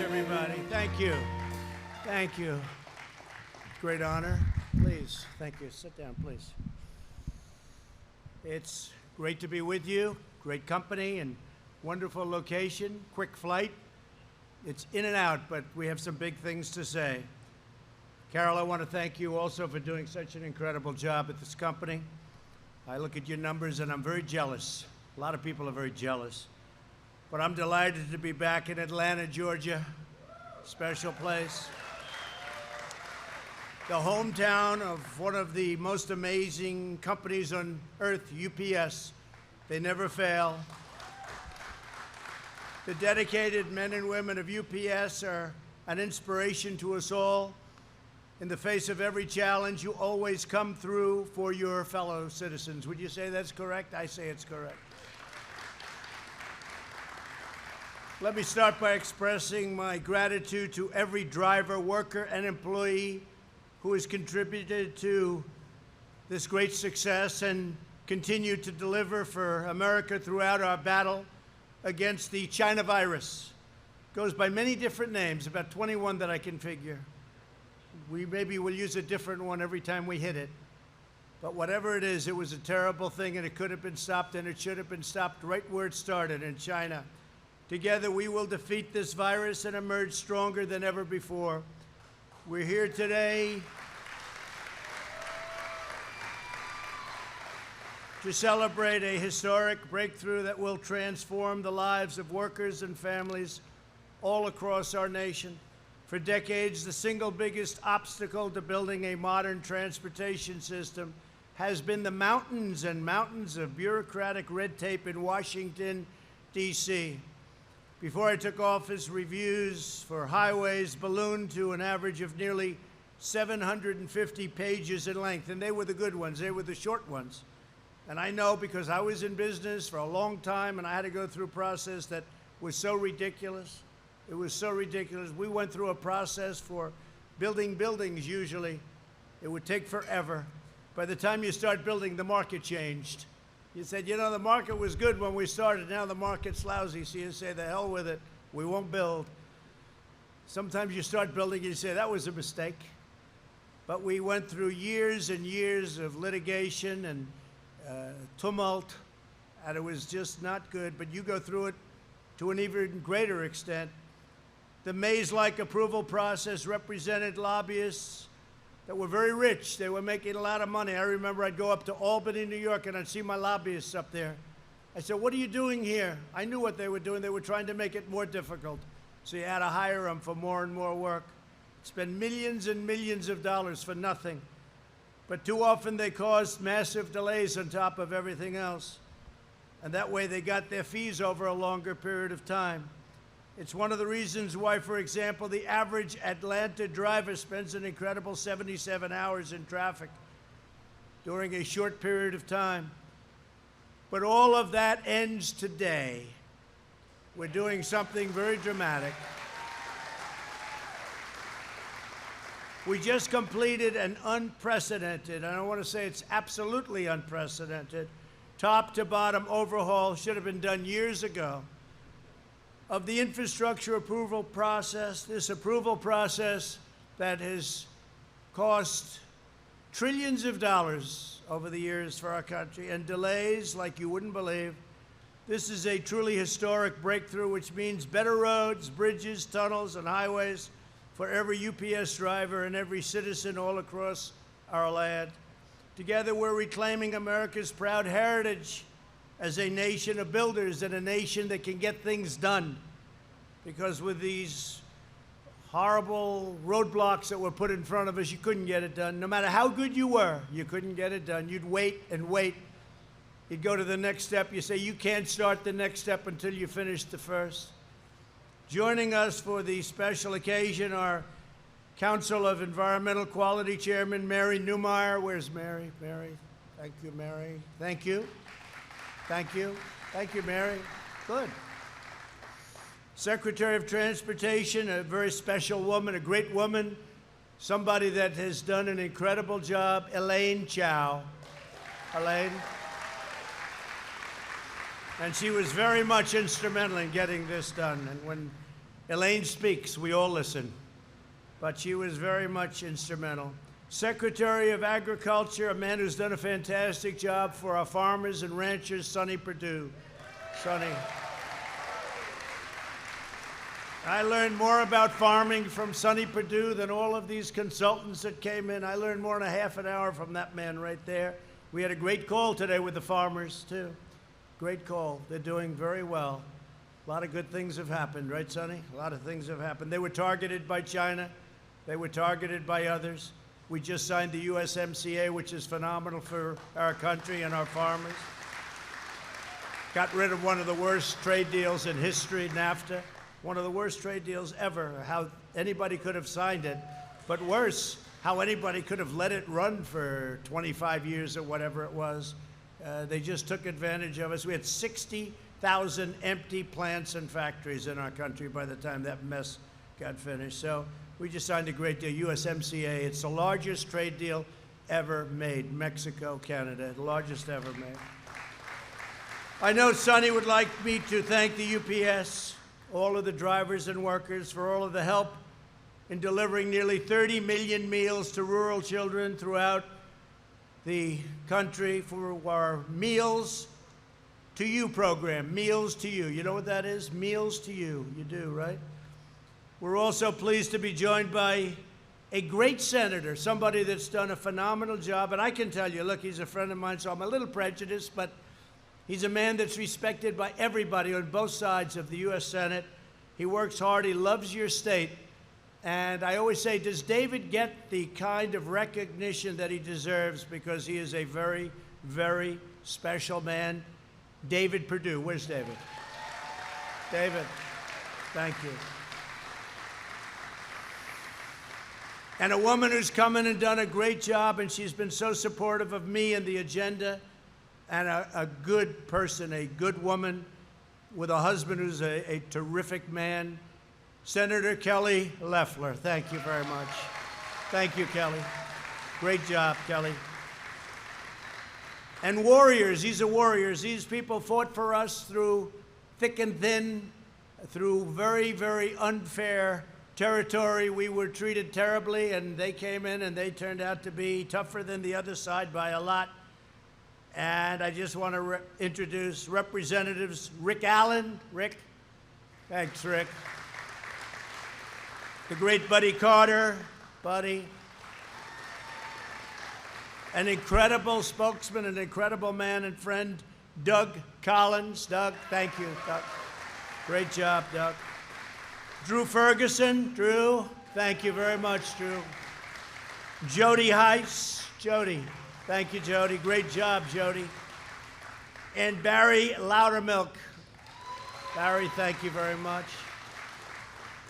everybody. Thank you. Thank you. Great honor. Please, thank you. Sit down, please. It's great to be with you. Great company and wonderful location. Quick flight. It's in and out, but we have some big things to say. Carol, I want to thank you also for doing such an incredible job at this company. I look at your numbers and I'm very jealous. A lot of people are very jealous. But I'm delighted to be back in Atlanta, Georgia. Special place. The hometown of one of the most amazing companies on earth, UPS. They never fail. The dedicated men and women of UPS are an inspiration to us all. In the face of every challenge, you always come through for your fellow citizens. Would you say that's correct? I say it's correct. Let me start by expressing my gratitude to every driver, worker, and employee who has contributed to this great success and continue to deliver for America throughout our battle against the China virus. It goes by many different names, about 21 that I can figure. We maybe will use a different one every time we hit it. But whatever it is, it was a terrible thing, and it could have been stopped, and it should have been stopped right where it started, in China. Together, we will defeat this virus and emerge stronger than ever before. We're here today to celebrate a historic breakthrough that will transform the lives of workers and families all across our nation. For decades, the single biggest obstacle to building a modern transportation system has been the mountains and mountains of bureaucratic red tape in Washington, D.C. Before I took office, reviews for highways ballooned to an average of nearly 750 pages in length, and they were the good ones. They were the short ones. And I know because I was in business for a long time, and I had to go through a process that was so ridiculous. It was so ridiculous. We went through a process for building buildings, usually. It would take forever. By the time you start building, the market changed. You said, you know, the market was good when we started. Now the market's lousy. So you say, the hell with it. We won't build. Sometimes you start building and you say, that was a mistake. But we went through years and years of litigation and tumult, and it was just not good. But you go through it to an even greater extent. The maze-like approval process represented lobbyists that were very rich. They were making a lot of money. I remember I'd go up to Albany, New York, and I'd see my lobbyists up there. I said, what are you doing here? I knew what they were doing. They were trying to make it more difficult. So you had to hire them for more and more work. Spend millions and millions of dollars for nothing. But too often they caused massive delays on top of everything else. And that way they got their fees over a longer period of time. It's one of the reasons why, for example, the average Atlanta driver spends an incredible 77 hours in traffic during a short period of time. But all of that ends today. We're doing something very dramatic. We just completed an unprecedented, and I want to say it's absolutely unprecedented, top-to-bottom overhaul, should have been done years ago, of the infrastructure approval process, this approval process that has cost trillions of dollars over the years for our country and delays like you wouldn't believe. This is a truly historic breakthrough, which means better roads, bridges, tunnels, and highways for every UPS driver and every citizen all across our land. Together, we're reclaiming America's proud heritage as a nation of builders and a nation that can get things done. Because with these horrible roadblocks that were put in front of us, you couldn't get it done. No matter how good you were, you couldn't get it done. You'd wait and wait. You'd go to the next step. You say, you can't start the next step until you finish the first. Joining us for the special occasion are Council of Environmental Quality Chairman Mary Newmeyer. Where's Mary? Mary. Thank you, Mary. Thank you. Thank you. Thank you, Mary. Good. Secretary of Transportation, a very special woman, a great woman, somebody that has done an incredible job, Elaine Chao. Elaine. And she was very much instrumental in getting this done. And when Elaine speaks, we all listen, but she was very much instrumental. Secretary of Agriculture, a man who's done a fantastic job for our farmers and ranchers, Sonny Perdue. Sonny. I learned more about farming from Sonny Perdue than all of these consultants that came in. I learned more in a half an hour from that man right there. We had a great call today with the farmers, too. Great call. They're doing very well. A lot of good things have happened, right, Sonny? A lot of things have happened. They were targeted by China. They were targeted by others. We just signed the USMCA, which is phenomenal for our country and our farmers. Got rid of one of the worst trade deals in history, NAFTA. One of the worst trade deals ever. How anybody could have signed it, but worse, how anybody could have let it run for 25 years or whatever it was. They just took advantage of us. We had 60,000 empty plants and factories in our country by the time that mess got finished. So we just signed a great deal, USMCA. It's the largest trade deal ever made, Mexico, Canada, the largest ever made. I know Sonny would like me to thank the UPS, all of the drivers and workers for all of the help in delivering nearly 30 million meals to rural children throughout the country for our Meals to You program, Meals to You. You know what that is? Meals to You. You do, right? We're also pleased to be joined by a great senator, somebody that's done a phenomenal job. And I can tell you, look, he's a friend of mine, so I'm a little prejudiced, but he's a man that's respected by everybody on both sides of the U.S. Senate. He works hard. He loves your state. And I always say, does David get the kind of recognition that he deserves? Because he is a very, very special man. David Perdue. Where's David? David, thank you. And a woman who's come in and done a great job, and she's been so supportive of me and the agenda, and a good person, a good woman, with a husband who's a terrific man. Senator Kelly Loeffler, thank you very much. Thank you, Kelly. Great job, Kelly. And warriors, these are warriors. These people fought for us through thick and thin, through very, very unfair territory. We were treated terribly, and they came in and they turned out to be tougher than the other side by a lot. And I just want to introduce Representatives Rick Allen. Rick, thanks, Rick. The great Buddy Carter, Buddy. An incredible spokesman, an incredible man and friend, Doug Collins. Doug, thank you, Doug. Great job, Doug. Drew Ferguson. Drew, thank you very much, Drew. Jody Heiss. Jody, thank you, Jody. Great job, Jody. And Barry Loudermilk. Barry, thank you very much.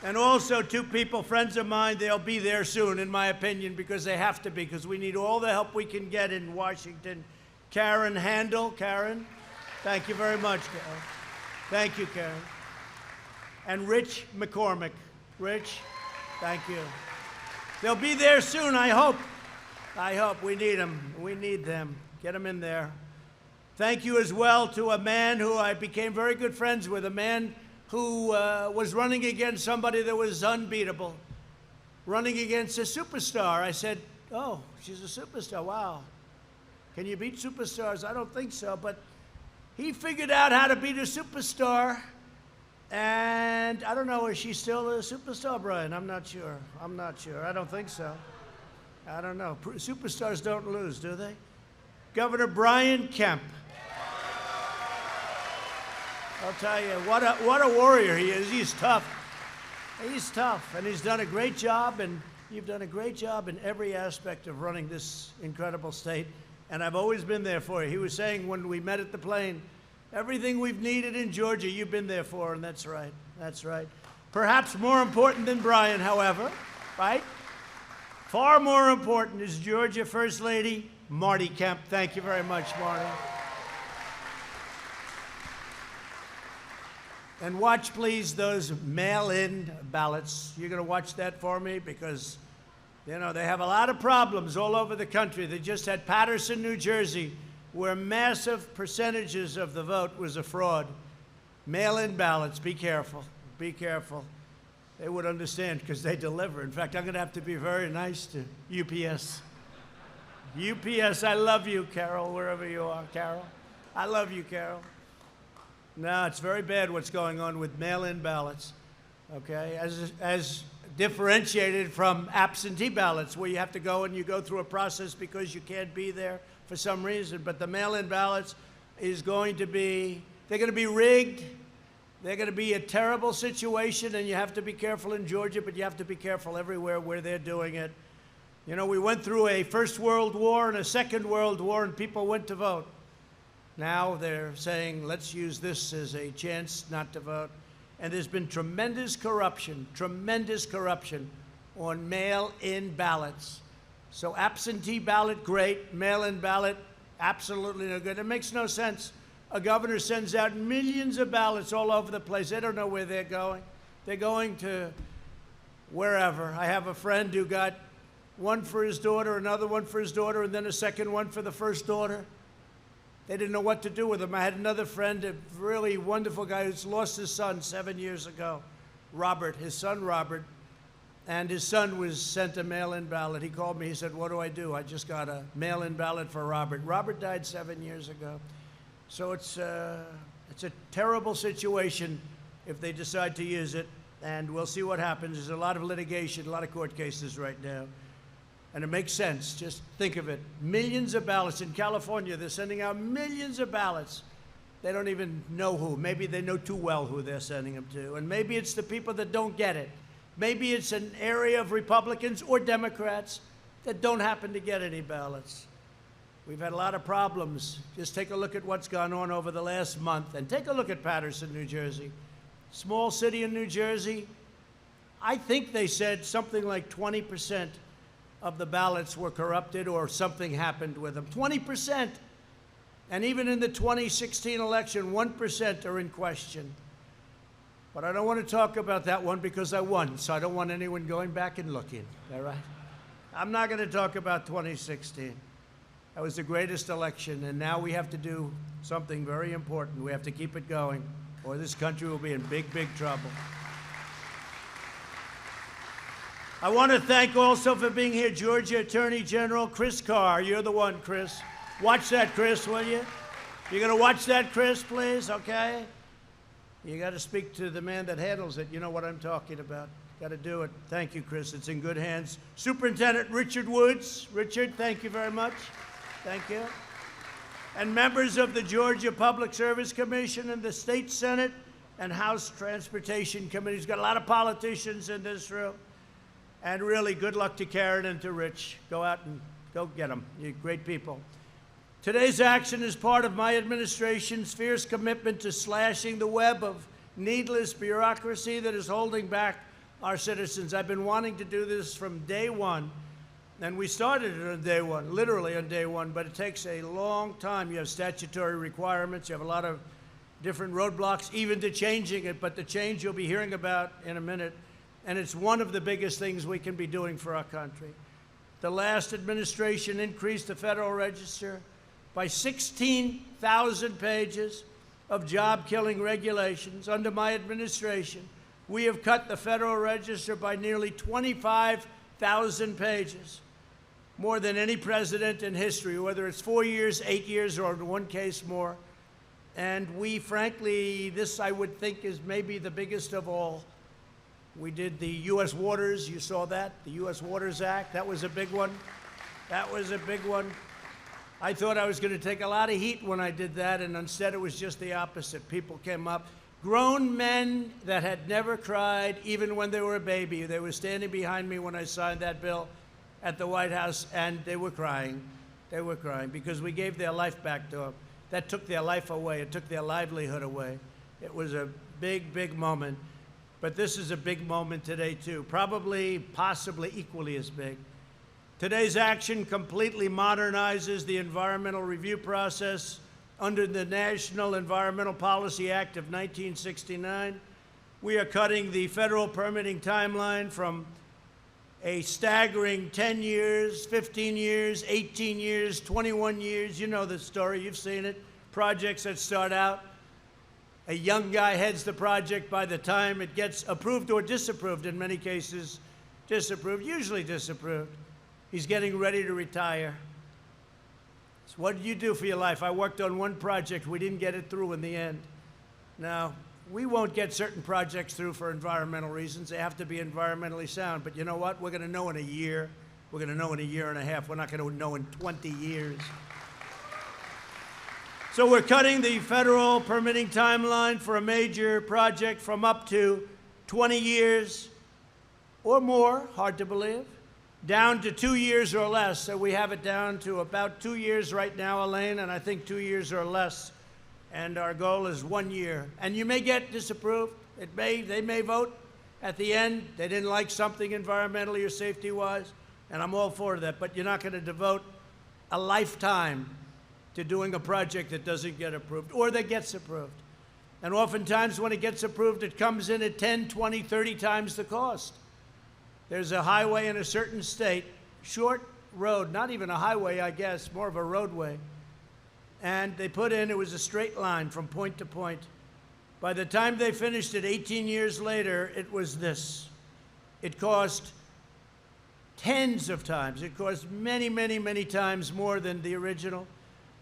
And also two people, friends of mine, they'll be there soon, in my opinion, because they have to be, because we need all the help we can get in Washington. Karen Handel. Karen, thank you very much, Karen. Thank you, Karen. And Rich McCormick. Rich, thank you. They'll be there soon, I hope. I hope. We need them. We need them. Get them in there. Thank you as well to a man who I became very good friends with, a man who was running against somebody that was unbeatable, running against a superstar. I said, oh, she's a superstar, wow. Can you beat superstars? I don't think so, but he figured out how to beat a superstar, and I don't know, is she still a superstar, Brian? I'm not sure. I'm not sure. I don't think so. I don't know. Superstars don't lose, do they? Governor Brian Kemp. I'll tell you, what a warrior he is. He's tough. He's tough, and he's done a great job, and you've done a great job in every aspect of running this incredible state, and I've always been there for you. He was saying when we met at the plane, everything we've needed in Georgia, you've been there for, and that's right. That's right. Perhaps more important than Brian, however, right? Far more important is Georgia First Lady Marty Kemp. Thank you very much, Marty. And watch, please, those mail-in ballots. You're going to watch that for me because, you know, they have a lot of problems all over the country. They just had Paterson, New Jersey, where massive percentages of the vote was a fraud. Mail-in ballots, be careful, be careful. they would understand because they deliver. In fact, I'm going to have to be very nice to UPS. UPS, I love you, Carol, wherever you are, Carol. I love you, Carol. No, it's very bad what's going on with mail-in ballots, okay, as differentiated from absentee ballots, where you have to go and you go through a process because you can't be there for some reason. But the mail-in ballots is going to be, they're going to be rigged. They're going to be a terrible situation, and you have to be careful in Georgia, but you have to be careful everywhere where they're doing it. You know, we went through a First World War and a Second World War, and people went to vote. Now they're saying, let's use this as a chance not to vote. And there's been tremendous corruption on mail-in ballots. So absentee ballot, great. Mail-in ballot, absolutely no good. It makes no sense. A governor sends out millions of ballots all over the place. They don't know where they're going. They're going to wherever. I have a friend who got one for his daughter, another one for his daughter, and then a second one for the first daughter. They didn't know what to do with them. I had another friend, a really wonderful guy who's lost his son 7 years ago, Robert, his son Robert, and his son was sent a mail-in ballot. He called me, he said, what do? I just got a mail-in ballot for Robert. Robert died 7 years ago. So it's a terrible situation if they decide to use it, and we'll see what happens. There's a lot of litigation, a lot of court cases right now. And it makes sense. Just think of it. Millions of ballots. In California, they're sending out millions of ballots. They don't even know who. Maybe they know too well who they're sending them to. And maybe it's the people that don't get it. Maybe it's an area of Republicans or Democrats that don't happen to get any ballots. We've had a lot of problems. Just take a look at what's gone on over the last month. And take a look at Paterson, New Jersey. Small city in New Jersey. I think they said something like 20% of the ballots were corrupted or something happened with them. 20%. And even in the 2016 election, 1% are in question. But I don't want to talk about that one because I won, so I don't want anyone going back and looking, all right? I'm not going to talk about 2016. That was the greatest election, and now we have to do something very important. We have to keep it going, or this country will be in big, big trouble. I want to thank also for being here, Georgia Attorney General Chris Carr. You're the one, Chris. Watch that, Chris, will you? You're going to watch that, Chris, please, okay? You got to speak to the man that handles it. You know what I'm talking about. Got to do it. Thank you, Chris. It's in good hands. Superintendent Richard Woods. Richard, thank you very much. Thank you. And members of the Georgia Public Service Commission and the State Senate and House Transportation Committees. Got a lot of politicians in this room. And really, good luck to Karen and to Rich. Go out and go get them. You're great people. Today's action is part of my administration's fierce commitment to slashing the web of needless bureaucracy that is holding back our citizens. I've been wanting to do this from day one. And we started it on day one, literally on day one, but it takes a long time. You have statutory requirements. You have a lot of different roadblocks, even to changing it. But the change you'll be hearing about in a minute. And it's one of the biggest things we can be doing for our country. The last administration increased the Federal Register by 16,000 pages of job-killing regulations. Under my administration, we have cut the Federal Register by nearly 25,000 pages, more than any president in history, whether it's 4 years, 8 years, or in one case more. And we, frankly, this I would think is maybe the biggest of all. We did the U.S. Waters, you saw that, the U.S. Waters Act. That was a big one. That was a big one. I thought I was going to take a lot of heat when I did that, and instead it was just the opposite. People came up, grown men that had never cried, even when they were a baby. They were standing behind me when I signed that bill at the White House, and they were crying. They were crying because we gave their life back to them. That took their life away. It took their livelihood away. It was a big, big moment. But this is a big moment today, too, probably, possibly equally as big. Today's action completely modernizes the environmental review process under the National Environmental Policy Act of 1969. We are cutting the federal permitting timeline from a staggering 10 years, 15 years, 18 years, 21 years. You know the story. You've seen it. Projects that start out A young guy heads the project. By the time it gets approved or disapproved, in many cases disapproved, usually disapproved, he's getting ready to retire. So what did you do for your life? I worked on one project. We didn't get it through in the end. Now, we won't get certain projects through for environmental reasons. They have to be environmentally sound. But you know what? We're going to know in a year. We're going to know in a year and a half. We're not going to know in 20 years. So we're cutting the federal permitting timeline for a major project from up to 20 years or more, hard to believe, down to 2 years or less. So we have it down to about 2 years right now, Elaine, and I think 2 years or less. And our goal is 1 year. And you may get disapproved. They may vote at the end. They didn't like something environmentally or safety-wise, and I'm all for that. But you're not going to devote a lifetime to doing a project that doesn't get approved or that gets approved. And oftentimes when it gets approved, it comes in at 10, 20, 30 times the cost. There's a highway in a certain state, short road, not even a highway, I guess, more of a roadway. And they put in, it was a straight line from point to point. By the time they finished it 18 years later, it was this. It cost tens of times. It cost many, many, many times more than the original.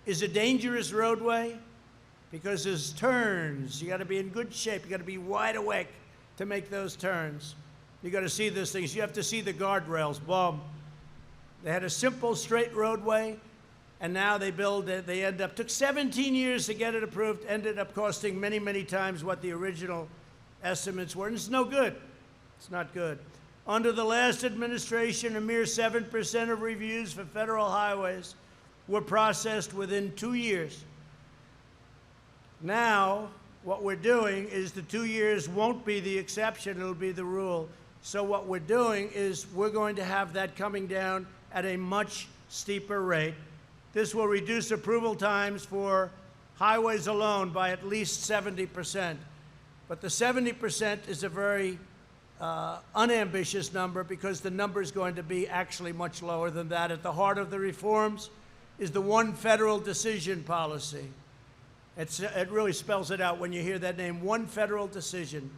Is a dangerous roadway because there's turns. You got to be in good shape. You got to be wide awake to make those turns. You got to see those things. You have to see the guardrails. Boom. They had a simple straight roadway, and now they build it. They end up, took 17 years to get it approved, ended up costing many, many times what the original estimates were, and it's no good. It's not good. Under the last administration, a mere 7% of reviews for federal highways were processed within 2 years. Now, what we're doing is the 2 years won't be the exception, it'll be the rule. So what we're doing is we're going to have that coming down at a much steeper rate. This will reduce approval times for highways alone by at least 70%. But the 70% is a very unambitious number because the number is going to be actually much lower than that. At the heart of the reforms is the one federal decision policy. It really spells it out when you hear that name, one federal decision.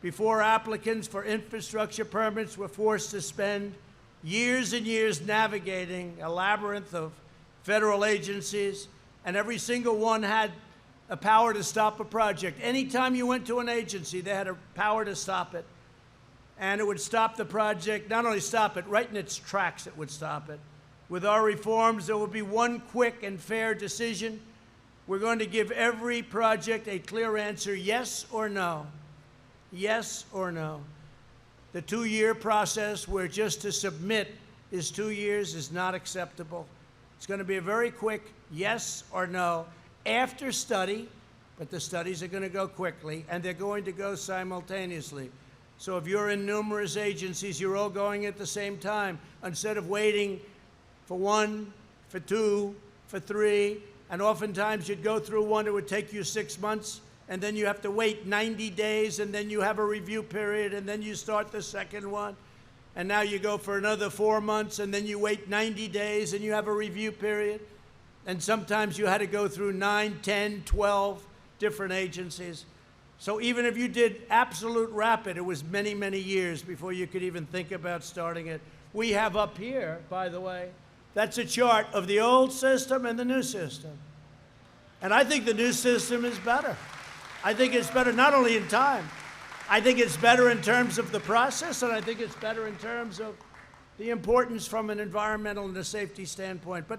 Before, applicants for infrastructure permits were forced to spend years and years navigating a labyrinth of federal agencies, and every single one had a power to stop a project. Anytime you went to an agency, they had a power to stop it. And it would stop the project, not only stop it, right in its tracks it would stop it. With our reforms, there will be one quick and fair decision. We're going to give every project a clear answer, yes or no. Yes or no. The 2-year process where just to submit is 2 years is not acceptable. It's going to be a very quick yes or no after study, but the studies are going to go quickly, and they're going to go simultaneously. So if you're in numerous agencies, you're all going at the same time. Instead of waiting for 1, for 2, for 3, and oftentimes you'd go through one, it would take you 6 months, and then you have to wait 90 days, and then you have a review period, and then you start the second one. And now you go for another 4 months, and then you wait 90 days, and you have a review period. And sometimes you had to go through 9, 10, 12 different agencies. So even if you did absolute rapid, it was many, many years before you could even think about starting it. We have up here, by the way, that's a chart of the old system and the new system. And I think the new system is better. I think it's better not only in time, I think it's better in terms of the process, and I think it's better in terms of the importance from an environmental and a safety standpoint. But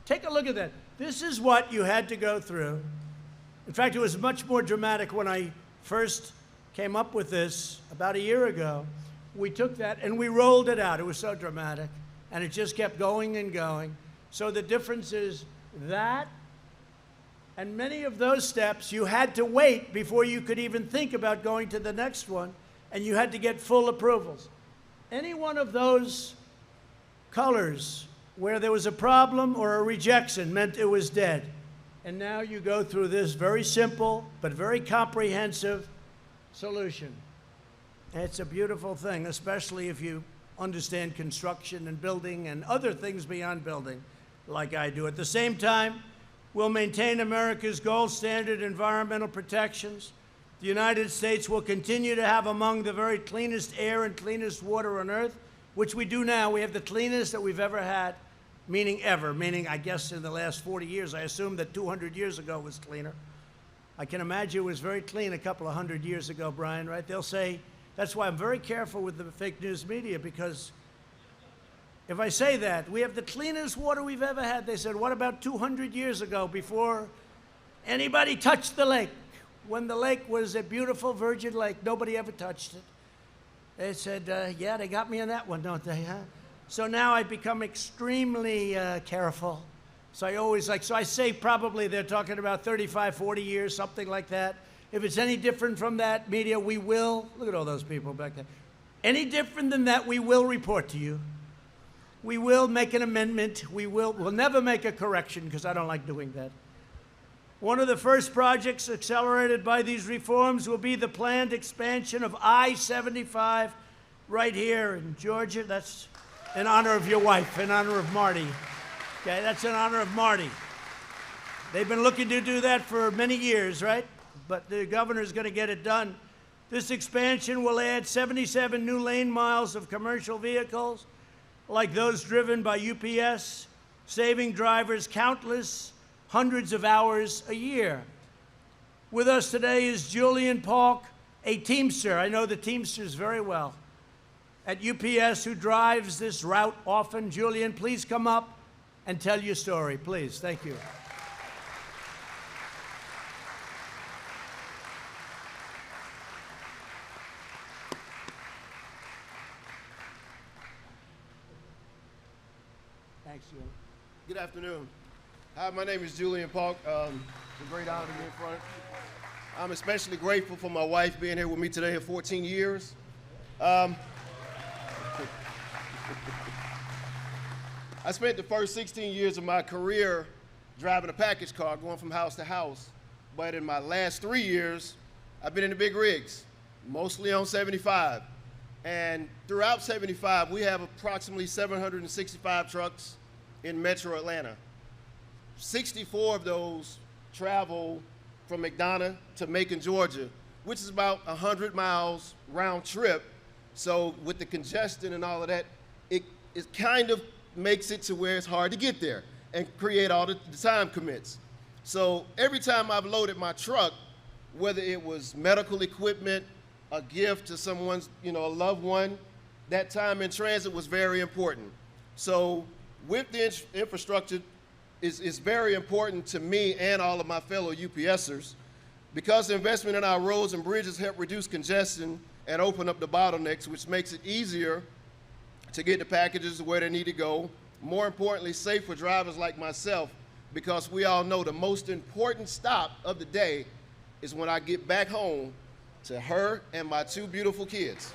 take a look at that. This is what you had to go through. In fact, it was much more dramatic when I first came up with this about a year ago. We took that and we rolled it out. It was so dramatic. And it just kept going and going. So the difference is that, and many of those steps you had to wait before you could even think about going to the next one, and you had to get full approvals. Any one of those colors where there was a problem or a rejection meant it was dead. And now you go through this very simple but very comprehensive solution. And it's a beautiful thing, especially if you understand construction and building and other things beyond building like I do. At the same time, We'll maintain America's gold standard environmental protections. The United States will continue to have among the very cleanest air and cleanest water on earth, which we do now. We have the cleanest that we've ever had, meaning ever, meaning I guess in the last 40 years. I assume that 200 years ago was cleaner. I can imagine it was very clean a couple of hundred years ago, Brian, right? They'll say, that's why I'm very careful with the fake news media, because if I say that, we have the cleanest water we've ever had, they said, what about 200 years ago before anybody touched the lake? When the lake was a beautiful virgin lake, nobody ever touched it. They said, yeah, they got me on that one, don't they, huh? So now I've become extremely careful. So I say probably they're talking about 35, 40 years, something like that. If it's any different from that, media, we will, look at all those people back there. Any different than that, we will report to you. We will make an amendment. We'll never make a correction, because I don't like doing that. One of the first projects accelerated by these reforms will be the planned expansion of I-75 right here in Georgia. That's in honor of your wife, in honor of Marty. Okay, that's in honor of Marty. They've been looking to do that for many years, right? But the governor's going to get it done. This expansion will add 77 new lane miles of commercial vehicles, like those driven by UPS, saving drivers countless hundreds of hours a year. With us today is Julian Polk, a Teamster. I know the Teamsters very well at UPS, who drives this route often. Julian, please come up and tell your story, please. Thank you. Thanks, Julian. Good afternoon. Hi, my name is Julian Polk. It's a great honor to be in front. I'm especially grateful for my wife being here with me today for 14 years. I spent the first 16 years of my career driving a package car, going from house to house. But in my last 3 years, I've been in the big rigs, mostly on 75. And throughout 75, we have approximately 765 trucks in Metro Atlanta. 64 of those travel from McDonough to Macon, Georgia, which is about 100 miles round trip. So with the congestion and all of that, it kind of makes it to where it's hard to get there and create all the time commits. So every time I've loaded my truck, whether it was medical equipment, a gift to someone's, a loved one, that time in transit was very important. So with the infrastructure, is very important to me and all of my fellow UPSers, because the investment in our roads and bridges help reduce congestion and open up the bottlenecks, which makes it easier to get the packages where they need to go. More importantly, safe for drivers like myself, because we all know the most important stop of the day is when I get back home to her and my two beautiful kids.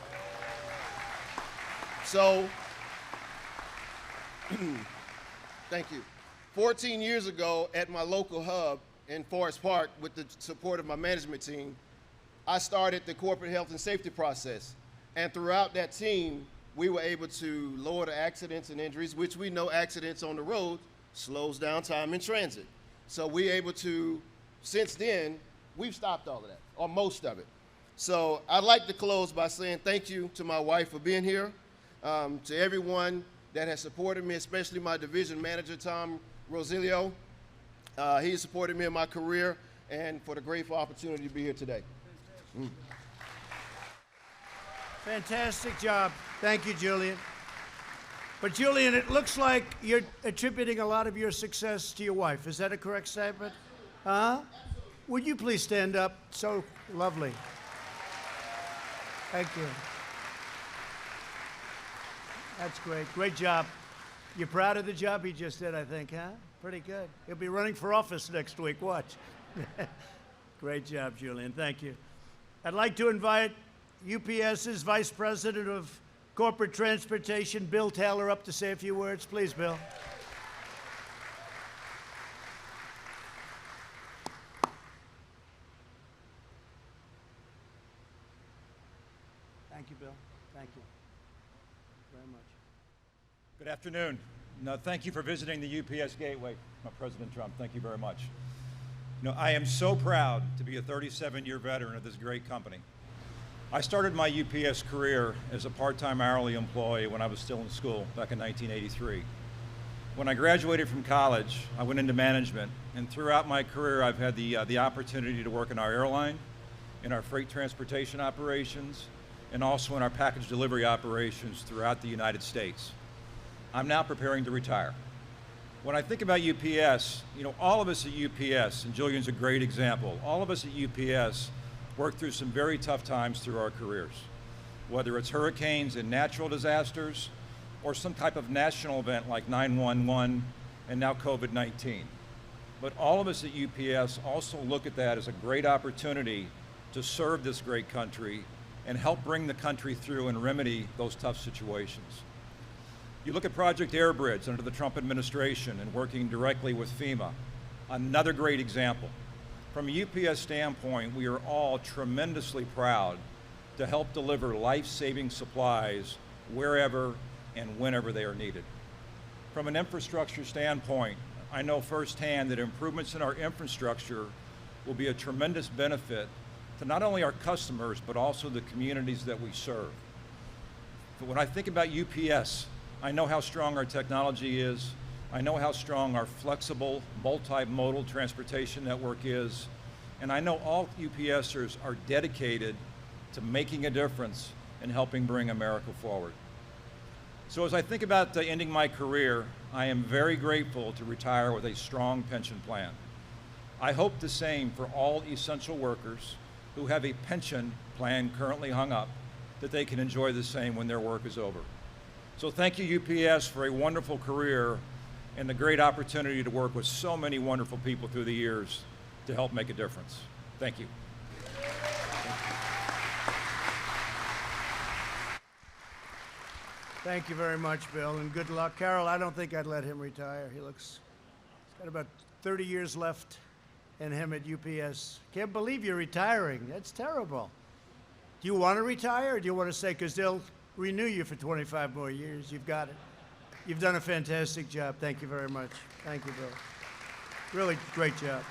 So, thank you. 14 years ago at my local hub in Forest Park, with the support of my management team, I started the corporate health and safety process. And throughout that team, we were able to lower the accidents and injuries, which we know accidents on the road slows down time in transit. So we're able to, since then, we've stopped all of that, or most of it. So I'd like to close by saying thank you to my wife for being here, to everyone that has supported me, especially my division manager, Tom Rosilio. He has supported me in my career, and for the grateful opportunity to be here today. Fantastic job. Thank you, Julian. But Julian, it looks like you're attributing a lot of your success to your wife. Is that a correct statement? Huh? Would you please stand up? So lovely. Thank you. That's great. Great job. You're proud of the job he just did, I think, huh? Pretty good. He'll be running for office next week. Watch. Great job, Julian. Thank you. I'd like to invite UPS's Vice President of Corporate Transportation, Bill Taylor, up to say a few words. Please, Bill. Thank you, Bill. Thank you very much. Good afternoon. No, thank you for visiting the UPS Gateway, President Trump. Thank you very much. I am so proud to be a 37-year veteran of this great company. I started my UPS career as a part-time hourly employee when I was still in school back in 1983. When I graduated from college, I went into management, and throughout my career, I've had the opportunity to work in our airline, in our freight transportation operations, and also in our package delivery operations throughout the United States. I'm now preparing to retire. When I think about UPS, all of us at UPS, and Julian's a great example, all of us at UPS worked through some very tough times through our careers, whether it's hurricanes and natural disasters, or some type of national event like 9/11 and now COVID-19. But all of us at UPS also look at that as a great opportunity to serve this great country and help bring the country through and remedy those tough situations. You look at Project Airbridge under the Trump administration and working directly with FEMA, another great example. From a UPS standpoint, we are all tremendously proud to help deliver life-saving supplies wherever and whenever they are needed. From an infrastructure standpoint, I know firsthand that improvements in our infrastructure will be a tremendous benefit to not only our customers, but also the communities that we serve. But when I think about UPS, I know how strong our technology is. I know how strong our flexible, multimodal transportation network is. And I know all UPSers are dedicated to making a difference and helping bring America forward. So as I think about ending my career, I am very grateful to retire with a strong pension plan. I hope the same for all essential workers who have a pension plan currently hung up, that they can enjoy the same when their work is over. So thank you, UPS, for a wonderful career and the great opportunity to work with so many wonderful people through the years to help make a difference. Thank you. Thank you very much, Bill, and good luck. Carol, I don't think I'd let him retire. He's got about 30 years left in him at UPS. Can't believe you're retiring. That's terrible. Do you want to retire, or do you want to stay? Because they'll renew you for 25 more years. You've got it. You've done a fantastic job. Thank you very much. Thank you, Bill. Really great job.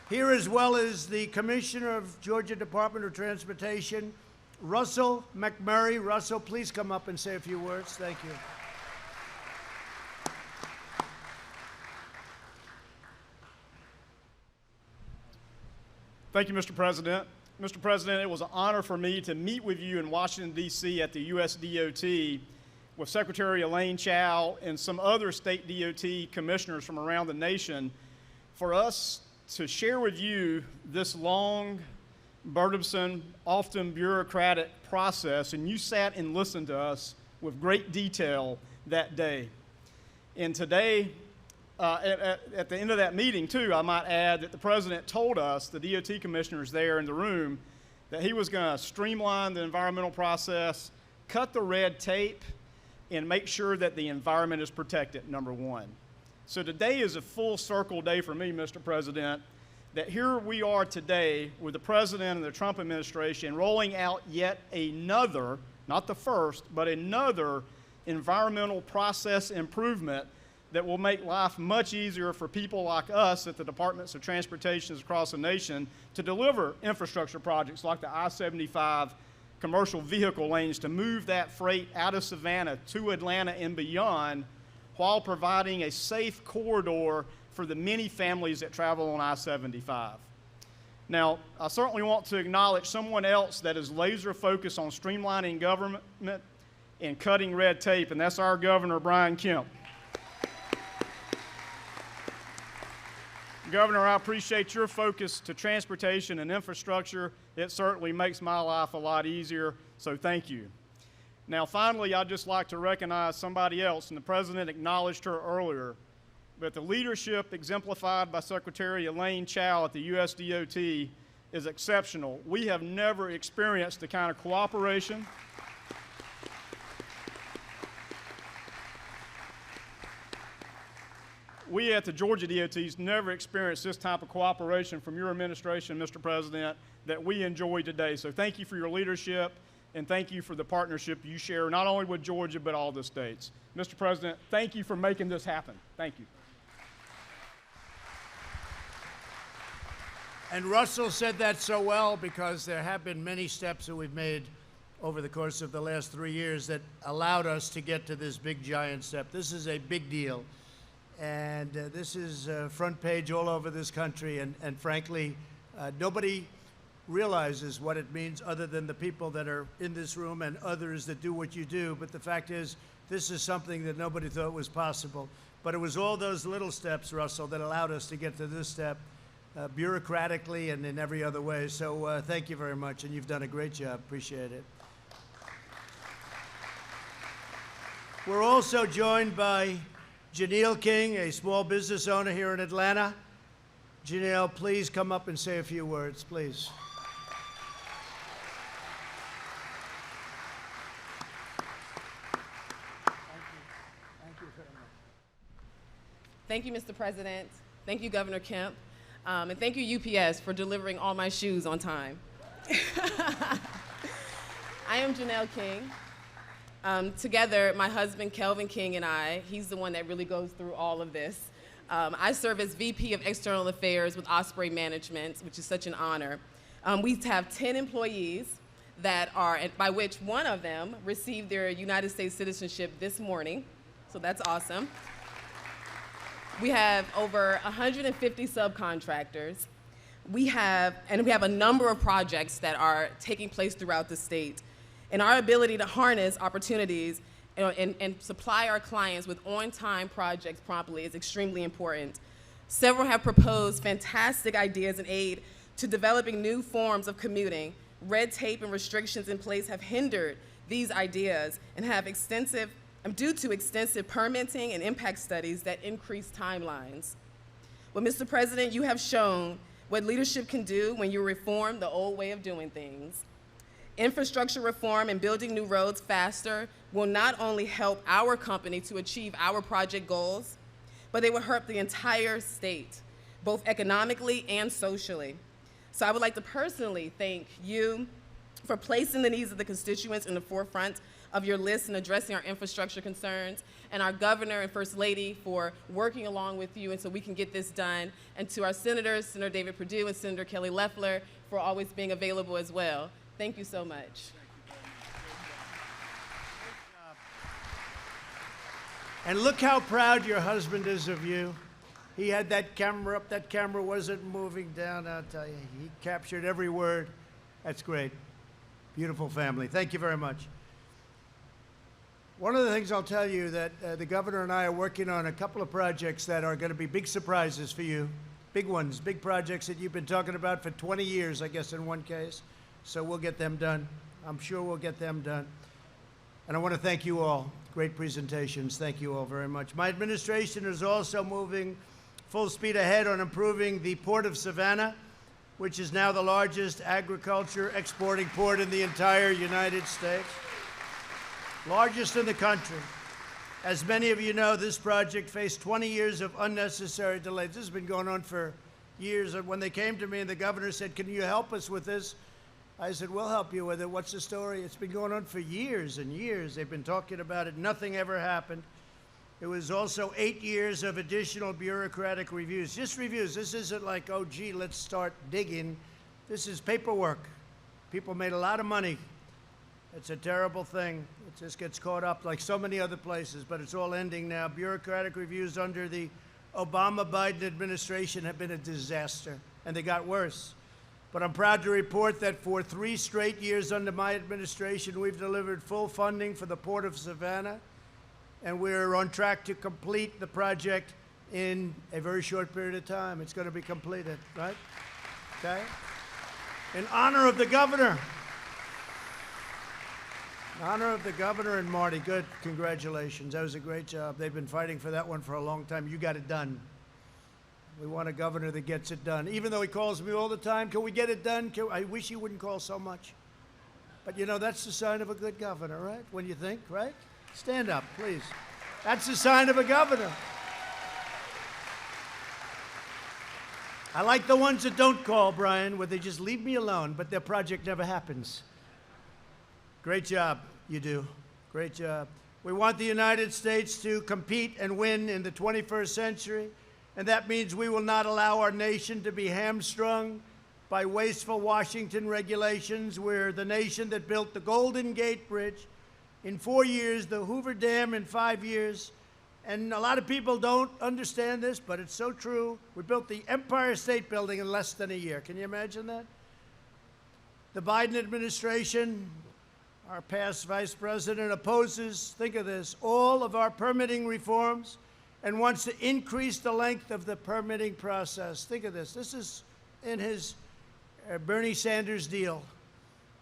Here, as well as the Commissioner of Georgia Department of Transportation, Russell McMurray. Russell, please come up and say a few words. Thank you. Thank you, Mr. President. Mr. President, it was an honor for me to meet with you in Washington, D.C. at the U.S. DOT with Secretary Elaine Chao and some other state DOT commissioners from around the nation for us to share with you this long, burdensome, often bureaucratic process, and you sat and listened to us with great detail that day. And today, at the end of that meeting, too, I might add that the President told us, the DOT commissioners there in the room, that he was going to streamline the environmental process, cut the red tape, and make sure that the environment is protected, number one. So today is a full circle day for me, Mr. President, that here we are today with the President and the Trump administration rolling out yet another, not the first, but another environmental process improvement that will make life much easier for people like us at the Departments of Transportation across the nation to deliver infrastructure projects like the I-75 commercial vehicle lanes to move that freight out of Savannah to Atlanta and beyond, while providing a safe corridor for the many families that travel on I-75. Now, I certainly want to acknowledge someone else that is laser focused on streamlining government and cutting red tape, and that's our Governor, Brian Kemp. Governor, I appreciate your focus to transportation and infrastructure. It certainly makes my life a lot easier, so thank you. Now, finally, I'd just like to recognize somebody else, and the President acknowledged her earlier, but the leadership exemplified by Secretary Elaine Chao at the U.S. DOT is exceptional. We have never experienced the kind of cooperation we at the Georgia DOT's never experienced this type of cooperation from your administration, Mr. President, that we enjoy today. So thank you for your leadership, and thank you for the partnership you share not only with Georgia, but all the states. Mr. President, thank you for making this happen. Thank you. And Russell said that so well because there have been many steps that we've made over the course of the last 3 years that allowed us to get to this big giant step. This is a big deal. And this is front page all over this country. And frankly, nobody realizes what it means other than the people that are in this room and others that do what you do. But the fact is, this is something that nobody thought was possible. But it was all those little steps, Russell, that allowed us to get to this step, bureaucratically and in every other way. So thank you very much, and you've done a great job. Appreciate it. We're also joined by Janelle King, a small business owner here in Atlanta. Janelle, please come up and say a few words, please. Thank you, Mr. President. Thank you, Governor Kemp. And thank you, UPS, for delivering all my shoes on time. I am Janelle King. Together, my husband, Kelvin King, and I, he's the one that really goes through all of this. I serve as VP of External Affairs with Osprey Management, which is such an honor. We have 10 employees that are, by which one of them received their United States citizenship this morning, so that's awesome. We have over 150 subcontractors. We have a number of projects that are taking place throughout the state. And our ability to harness opportunities and supply our clients with on-time projects promptly is extremely important. Several have proposed fantastic ideas and aid to developing new forms of commuting. Red tape and restrictions in place have hindered these ideas and have due to extensive permitting and impact studies that increase timelines. Well, Mr. President, you have shown what leadership can do when you reform the old way of doing things. Infrastructure reform and building new roads faster will not only help our company to achieve our project goals, but they will help the entire state, both economically and socially. So I would like to personally thank you for placing the needs of the constituents in the forefront of your list and addressing our infrastructure concerns, and our governor and first lady for working along with you and so we can get this done, and to our senators, Senator David Perdue and Senator Kelly Loeffler, for always being available as well. Thank you so much. And look how proud your husband is of you. He had that camera up. That camera wasn't moving down, I'll tell you. He captured every word. That's great. Beautiful family. Thank you very much. One of the things I'll tell you that the governor and I are working on a couple of projects that are going to be big surprises for you. Big ones, big projects that you've been talking about for 20 years, I guess, in one case. So we'll get them done. I'm sure we'll get them done. And I want to thank you all. Great presentations. Thank you all very much. My administration is also moving full speed ahead on improving the Port of Savannah, which is now the largest agriculture exporting port in the entire United States. Largest in the country. As many of you know, this project faced 20 years of unnecessary delays. This has been going on for years. And when they came to me and the governor said, "Can you help us with this?" I said, "We'll help you with it. What's the story?" It's been going on for years and years. They've been talking about it. Nothing ever happened. It was also 8 years of additional bureaucratic reviews. Just reviews. This isn't like, oh, gee, let's start digging. This is paperwork. People made a lot of money. It's a terrible thing. It just gets caught up like so many other places, but it's all ending now. Bureaucratic reviews under the Obama-Biden administration have been a disaster, and they got worse. But I'm proud to report that for 3 straight years under my administration, we've delivered full funding for the Port of Savannah, and we're on track to complete the project in a very short period of time. It's going to be completed, right? Okay? In honor of the governor. In honor of the governor and Marty, good, congratulations. That was a great job. They've been fighting for that one for a long time. You got it done. We want a governor that gets it done. Even though he calls me all the time, can we get it done? I wish he wouldn't call so much. But you know, that's the sign of a good governor, right? When you think, right? Stand up, please. That's the sign of a governor. I like the ones that don't call, Brian, where they just leave me alone, but their project never happens. Great. Great job, you do. Great job. We want the United States to compete and win in the 21st century, and that means we will not allow our nation to be hamstrung by wasteful Washington regulations. We're the nation that built the Golden Gate Bridge in 4 years, the Hoover Dam in 5 years, and a lot of people don't understand this, but it's so true. We built the Empire State Building in less than a year. Can you imagine that? The Biden administration, our past vice president, opposes, think of this, all of our permitting reforms and wants to increase the length of the permitting process. Think of this. This is in his Bernie Sanders deal.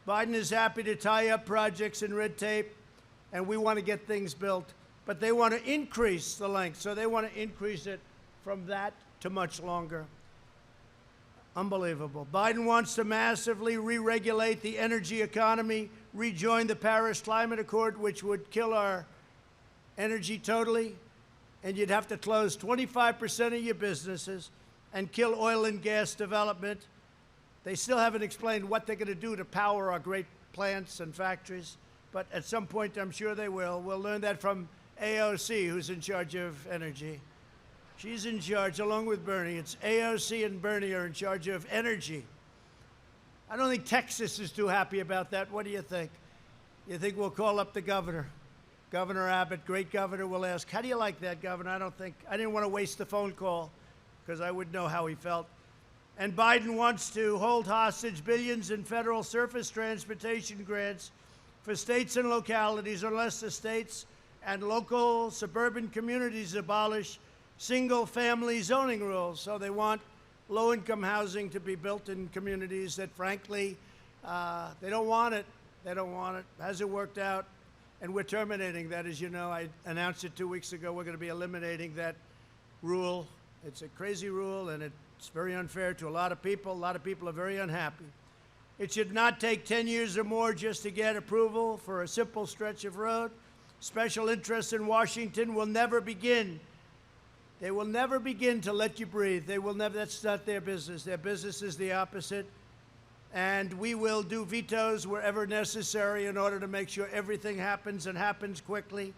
Biden is happy to tie up projects in red tape, and we want to get things built. But they want to increase the length, so they want to increase it from that to much longer. Unbelievable. Biden wants to massively re-regulate the energy economy, rejoin the Paris Climate Accord, which would kill our energy totally, and you'd have to close 25% of your businesses and kill oil and gas development. They still haven't explained what they're going to do to power our great plants and factories, but at some point I'm sure they will. We'll learn that from AOC, who's in charge of energy. She's in charge, along with Bernie. It's AOC and Bernie are in charge of energy. I don't think Texas is too happy about that. What do you think? You think we'll call up the governor? Governor Abbott, great governor, will ask, how do you like that, Governor? I didn't want to waste the phone call because I would know how he felt. And Biden wants to hold hostage billions in federal surface transportation grants for states and localities unless the states and local suburban communities abolish single-family zoning rules. So they want low-income housing to be built in communities that, frankly, they don't want it. They don't want it. Hasn't worked out. And we're terminating that. As you know, I announced it 2 weeks ago. We're going to be eliminating that rule. It's a crazy rule, and it's very unfair to a lot of people. A lot of people are very unhappy. It should not take 10 years or more just to get approval for a simple stretch of road. Special interests in Washington will never begin. They will never begin to let you breathe. They will never. That's not their business. Their business is the opposite. And we will do vetoes wherever necessary in order to make sure everything happens and happens quickly.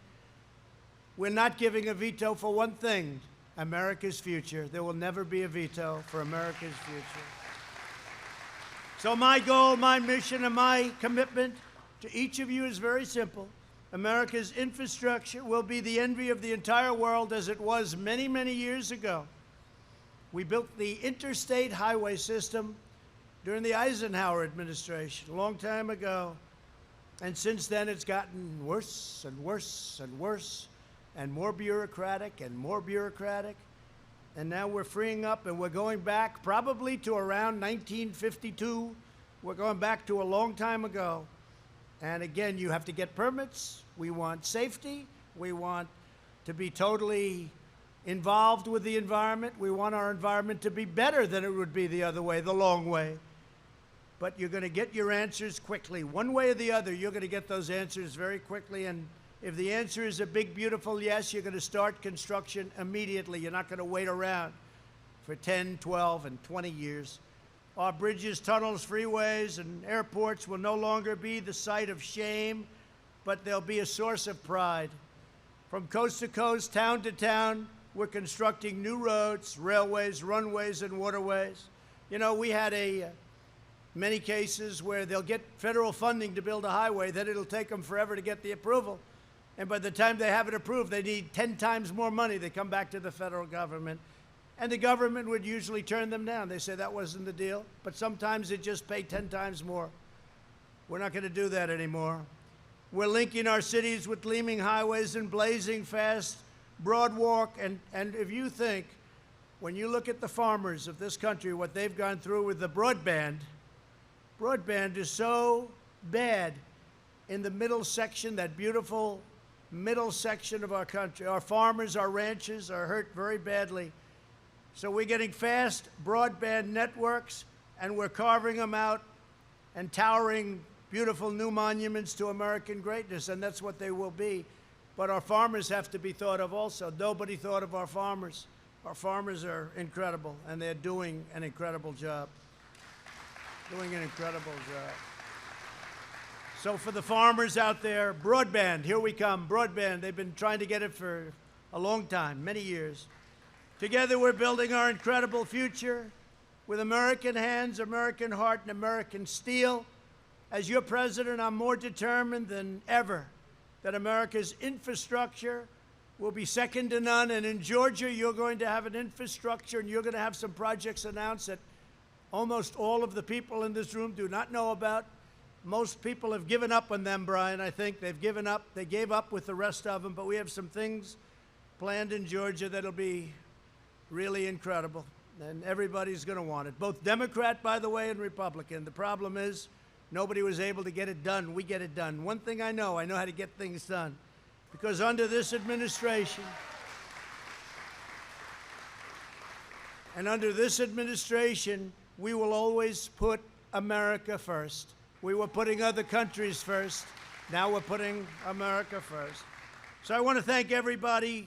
We're not giving a veto for one thing, America's future. There will never be a veto for America's future. So my goal, my mission, and my commitment to each of you is very simple. America's infrastructure will be the envy of the entire world as it was many, many years ago. We built the interstate highway system during the Eisenhower administration, a long time ago. And since then, it's gotten worse and worse and worse, and more bureaucratic and more bureaucratic. And now we're freeing up, and we're going back probably to around 1952. We're going back to a long time ago. And again, you have to get permits. We want safety. We want to be totally involved with the environment. We want our environment to be better than it would be the other way, the long way. But you're going to get your answers quickly. One way or the other, you're going to get those answers very quickly. And if the answer is a big, beautiful yes, you're going to start construction immediately. You're not going to wait around for 10, 12, and 20 years. Our bridges, tunnels, freeways, and airports will no longer be the site of shame, but they'll be a source of pride. From coast to coast, town to town, we're constructing new roads, railways, runways, and waterways. You know, we had many cases where they'll get federal funding to build a highway, then it'll take them forever to get the approval. And by the time they have it approved, they need 10 times more money. They come back to the federal government. And the government would usually turn them down. They say that wasn't the deal. But sometimes it just paid 10 times more. We're not going to do that anymore. We're linking our cities with gleaming highways and blazing fast broad walk. And if you think, when you look at the farmers of this country, what they've gone through with the broadband is so bad in the middle section, that beautiful middle section of our country. Our farmers, our ranchers are hurt very badly. So we're getting fast broadband networks, and we're carving them out and towering beautiful new monuments to American greatness, and that's what they will be. But our farmers have to be thought of also. Nobody thought of our farmers. Our farmers are incredible, and they're doing an incredible job. Doing an incredible job. So for the farmers out there, broadband, here we come, broadband. They've been trying to get it for a long time, many years. Together we're building our incredible future with American hands, American heart, and American steel. As your president, I'm more determined than ever that America's infrastructure will be second to none. And in Georgia, you're going to have an infrastructure, and you're going to have some projects announced that almost all of the people in this room do not know about. Most people have given up on them, Brian. I think they've given up. They gave up with the rest of them, but we have some things planned in Georgia that'll be really incredible, and everybody's going to want it, both Democrat, by the way, and Republican. The problem is nobody was able to get it done. We get it done. One thing I know how to get things done, because under this administration, we will always put America first. We were putting other countries first. Now we're putting America first. So I want to thank everybody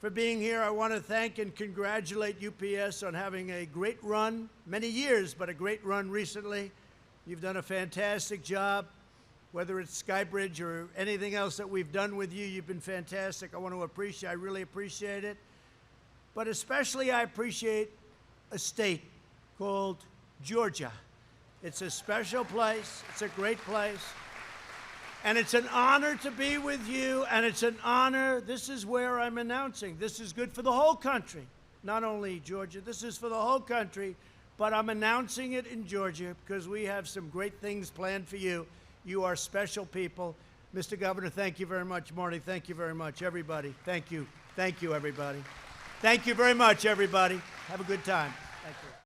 for being here. I want to thank and congratulate UPS on having a great run, many years, but a great run recently. You've done a fantastic job. Whether it's Skybridge or anything else that we've done with you, you've been fantastic. I really appreciate it. But especially I appreciate a state called Georgia. It's a special place. It's a great place. And it's an honor to be with you, and it's an honor. This is where I'm announcing. This is good for the whole country, not only Georgia. This is for the whole country, but I'm announcing it in Georgia because we have some great things planned for you. You are special people. Mr. Governor, thank you very much. Marty, thank you very much. Everybody, thank you. Thank you, everybody. Thank you very much, everybody. Have a good time. Thank you.